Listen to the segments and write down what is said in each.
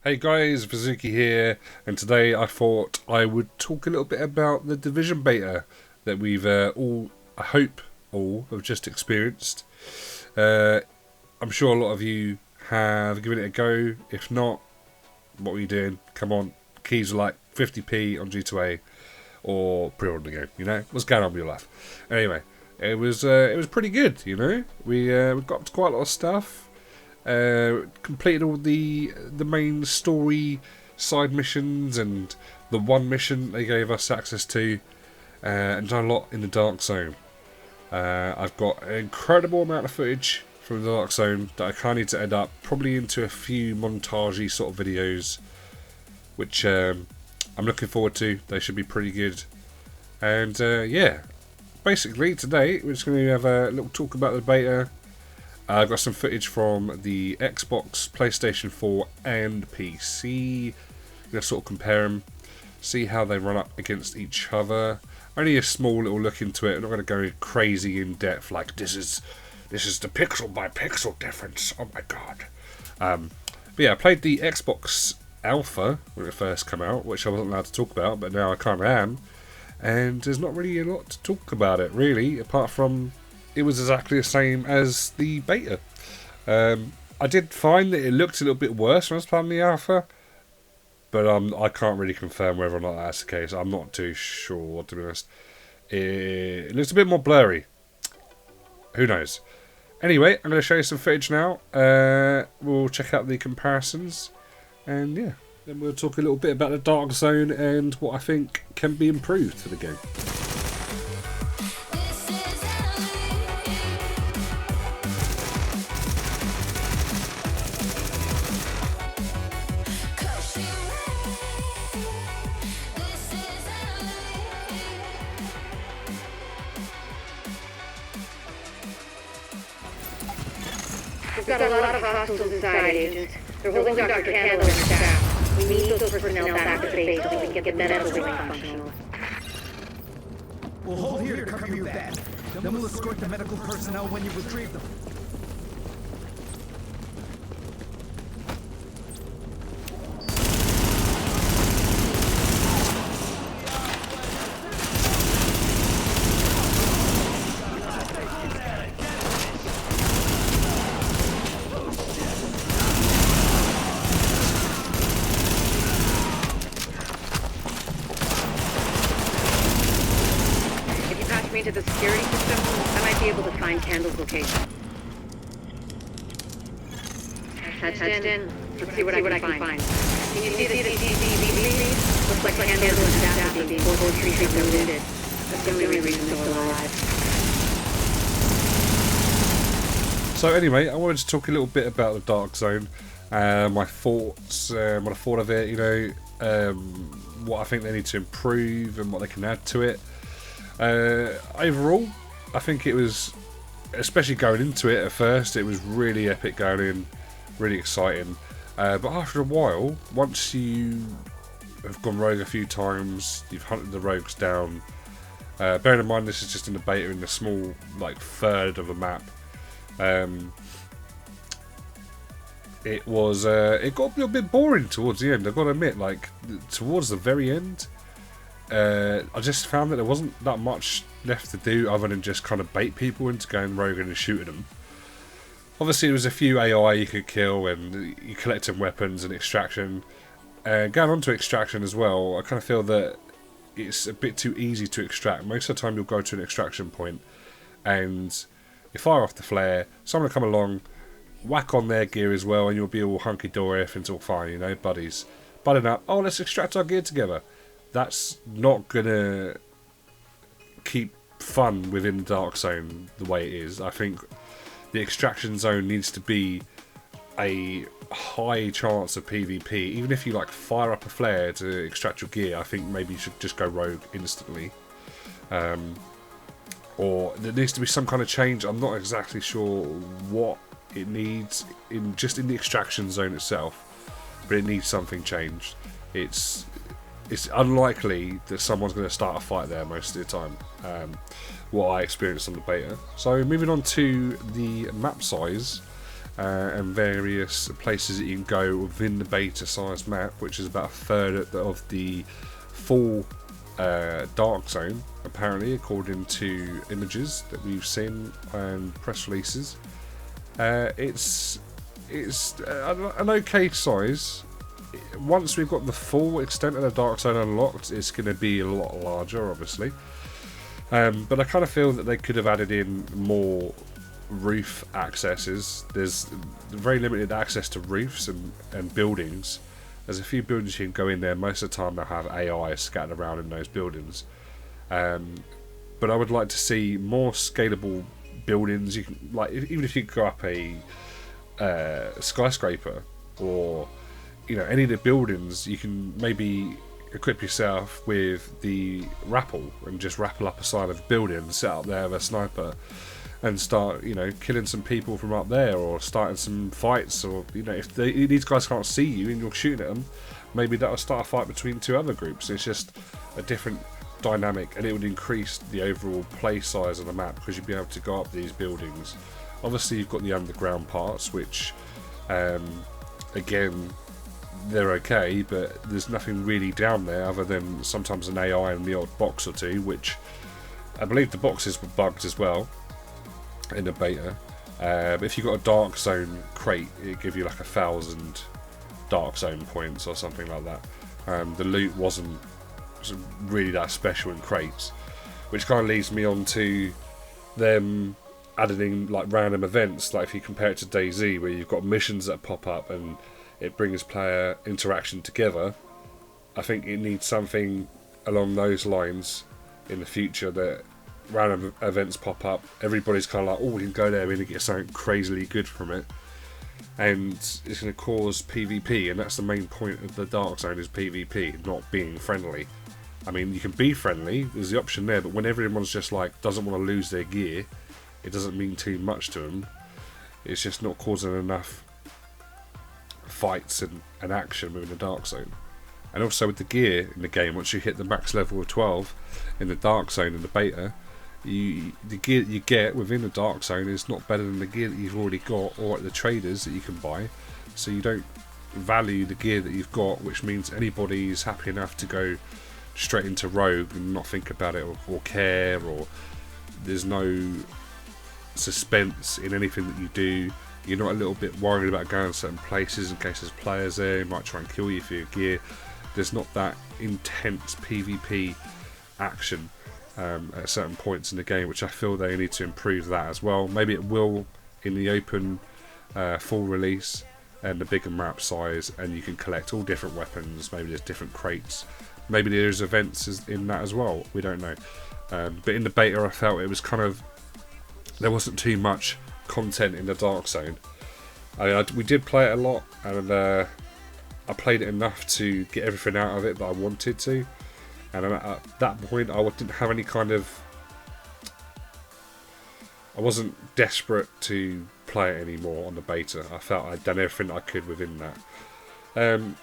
Hey guys, Vizuki here, and today I thought I would talk a little bit about the Division beta that we've all, I hope all, have just experienced. I'm sure a lot of you have given it a go. If not, what were you doing? Come on, keys are like 50p on G2A, or pre-order the game, you know? What's going on with your life? Anyway, it was pretty good, you know? We got up to quite a lot of stuff. Completed all the main story side missions and the one mission they gave us access to, and done a lot in the Dark Zone. I've got an incredible amount of footage from the Dark Zone that I kind of need to end up probably into a few montagey sort of videos, which I'm looking forward to. They should be pretty good. And yeah, basically today we're just going to have a little talk about the beta. I've got some footage from the Xbox, PlayStation 4 and PC. I'm going to sort of compare them, see how they run up against each other. Only a small little look into it. I'm not going to go crazy in depth like this is the pixel by pixel difference. Oh my god. But yeah, I played the Xbox Alpha when it first came out, which I wasn't allowed to talk about, but now I kind of am. And there's not really a lot to talk about it, really, apart from it was exactly the same as the beta. I did find that it looked a little bit worse when I was playing the alpha, but I can't really confirm whether or not that's the case. I'm not too sure, to be honest. It looks a bit more blurry. Who knows? Anyway, I'm going to show you some footage now. We'll check out the comparisons, and yeah, then we'll talk a little bit about the Dark Zone and what I think can be improved for the game. We've got a lot of hostiles inside, Agent. They're holding Dr. Candle and staff. We need those personnel back at the base so we can get that other wing functional. We'll hold here to cover you back. Then we'll escort the medical personnel when you retrieve them. To the security system, I might be able to find Candle's location. Hatched in. Let's see what I can find. Can you see the CCTV? Looks like Candle and staff are being both treated and wounded. That's the only reason they're still alive. So anyway, I wanted to talk a little bit about the Dark Zone, my thoughts, what I thought of it, you know, what I think they need to improve and what they can add to it. Overall, I think it was, especially going into it at first, it was really epic going in, really exciting. But after a while, once you have gone rogue a few times, you've hunted the rogues down. Bearing in mind this is just in the beta in a small, like, third of a map. It got a little bit boring towards the end. I've got to admit, like towards the very end. I just found that there wasn't that much left to do other than just kind of bait people into going rogue and shooting them. Obviously there was a few AI you could kill and you collecting weapons and extraction. Going on to extraction as well, I kind of feel that it's a bit too easy to extract. Most of the time you'll go to an extraction point and you fire off the flare, someone will come along, whack on their gear as well, and you'll be all hunky-dory, everything's all fine, you know, buddies. Budding up, oh, let's extract our gear together. That's not gonna keep fun within the Dark Zone the way it is. I think the extraction zone needs to be a high chance of PvP. Even if you like fire up a flare to extract your gear, I think maybe you should just go rogue instantly. Or there needs to be some kind of change. I'm not exactly sure what it needs in the extraction zone itself, but it needs something changed. It's unlikely that someone's going to start a fight there most of the time, what I experienced on the beta. So moving on to the map size, and various places that you can go within the beta sized map, which is about a third of the full Dark Zone, apparently, according to images that we've seen and press releases. It's an okay size. Once we've got the full extent of the Dark Zone unlocked, it's going to be a lot larger, obviously. But I kind of feel that they could have added in more roof accesses. There's very limited access to roofs and buildings. There's a few buildings you can go in there. Most of the time they'll have AI scattered around in those buildings. But I would like to see more scalable buildings. You can, like, even if you go up a skyscraper, or any of the buildings, you can maybe equip yourself with the rappel and just rappel up a side of the building, set up there with a sniper, and start, killing some people from up there, or starting some fights, or if these guys can't see you and you're shooting at them, maybe that'll start a fight between two other groups. It's just a different dynamic, and it would increase the overall play size of the map, because you'd be able to go up these buildings. Obviously you've got the underground parts, which again, they're okay, but there's nothing really down there other than sometimes an AI and the odd box or two, which I believe the boxes were bugged as well in the beta. But if you got a Dark Zone crate, it'd give you like 1,000 Dark Zone points or something like that. The loot wasn't really that special in crates, which kind of leads me on to them adding like random events. Like if you compare it to DayZ, where you've got missions that pop up and it brings player interaction together, I think it needs something along those lines in the future, that random events pop up, everybody's kind of like, oh, we can go there and get something crazily good from it, and it's going to cause PvP, and that's the main point of the Dark Zone, is PvP, not being friendly. I mean, you can be friendly, there's the option there, but when everyone's just like, doesn't want to lose their gear, it doesn't mean too much to them. It's just not causing enough fights and action within the Dark Zone. And also with the gear in the game, once you hit the max level of 12 in the Dark Zone in the beta, the gear that you get within the Dark Zone is not better than the gear that you've already got, or at the traders that you can buy. So you don't value the gear that you've got, which means anybody's happy enough to go straight into Rogue and not think about it or care, or there's no suspense in anything that you do. You're not a little bit worried about going to certain places in case there's players there who might try and kill you for your gear. There's not that intense PvP action at certain points in the game, which I feel they need to improve that as well. Maybe it will in the open full release and the bigger map size, and you can collect all different weapons. Maybe there's different crates. Maybe there's events in that as well. We don't know. But in the beta, I felt it was kind of, there wasn't too much content in the Dark Zone. We did play it a lot, and I played it enough to get everything out of it that I wanted to. And at that point, I didn't have any kind of, I wasn't desperate to play it anymore on the beta. I felt I'd done everything I could within that. And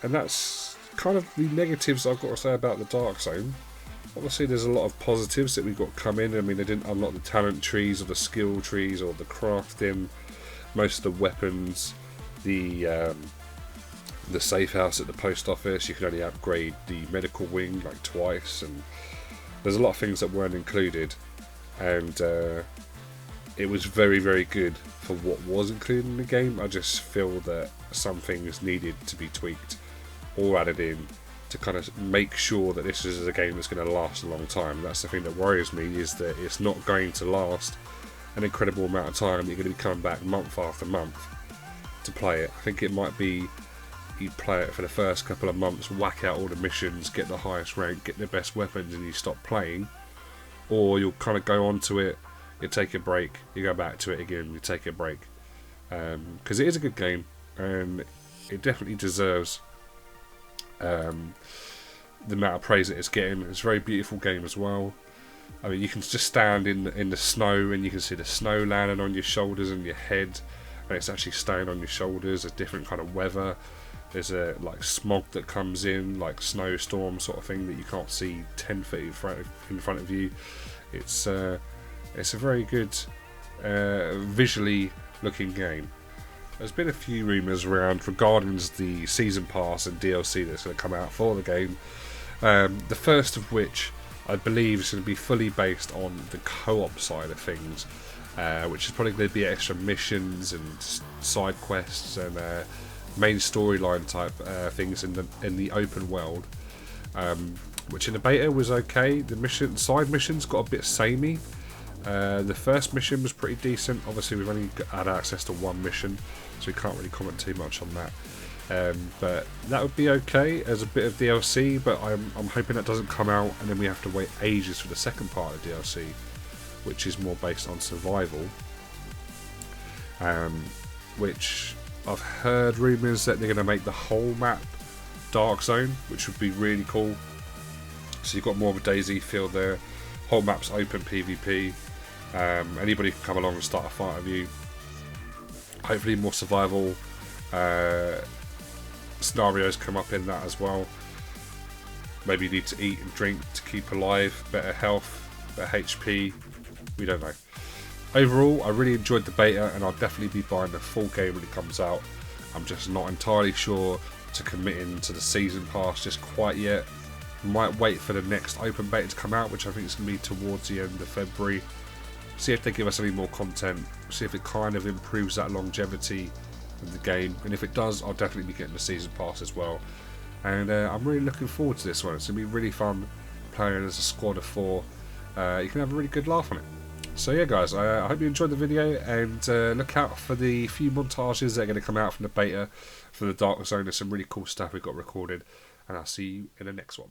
that's kind of the negatives I've got to say about the Dark Zone. Obviously there's a lot of positives that we've got coming. I mean, they didn't unlock the talent trees or the skill trees or the crafting, most of the weapons, the safe house at the post office. You can only upgrade the medical wing like twice, and there's a lot of things that weren't included, and it was very, very good for what was included in the game. I just feel that some things needed to be tweaked or added in to kind of make sure that this is a game that's going to last a long time. That's the thing that worries me, is that it's not going to last an incredible amount of time. You're going to be coming back month after month to play it. I think it might be, you play it for the first couple of months, whack out all the missions, get the highest rank, get the best weapons, and you stop playing. Or you'll kind of go on to it, you take a break, you go back to it again, you take a break. Because it is a good game, and it definitely deserves the amount of praise that it's getting. It's a very beautiful game as well. I mean, you can just stand in the snow and you can see the snow landing on your shoulders and your head, and it's actually staying on your shoulders. A different kind of weather. There's a like smog that comes in, like snowstorm sort of thing, that you can't see 10 feet in front of you. It's a very good visually looking game. there's been a few rumours around regarding the season pass and DLC that's going to come out for the game. The first of which I believe is going to be fully based on the co-op side of things, which is probably going to be extra missions and side quests and main storyline type things in the open world. Which in the beta was okay. The side missions got a bit samey. The first mission was pretty decent. Obviously we've only had access to one mission, so we can't really comment too much on that. But that would be okay as a bit of DLC, but I'm hoping that doesn't come out and then we have to wait ages for the second part of DLC, which is more based on survival. Which I've heard rumours that they're going to make the whole map Dark Zone, which would be really cool. So you've got more of a DayZ feel there. Whole map's open PvP. Anybody can come along and start a fight with you. Hopefully more survival scenarios come up in that as well. Maybe you need to eat and drink to keep alive, better health, better HP, we don't know. Overall, I really enjoyed the beta and I'll definitely be buying the full game when it comes out. I'm just not entirely sure to commit into the season pass just quite yet. Might wait for the next open beta to come out, which I think is going to be towards the end of February. See if they give us any more content, see if it kind of improves that longevity of the game, and if it does, I'll definitely be getting the season pass as well. And I'm really looking forward to this one. It's going to be really fun playing as a squad of 4. You can have a really good laugh on it. So yeah guys, I hope you enjoyed the video, and look out for the few montages that are going to come out from the beta for the Dark Zone. There's some really cool stuff we got recorded, and I'll see you in the next one.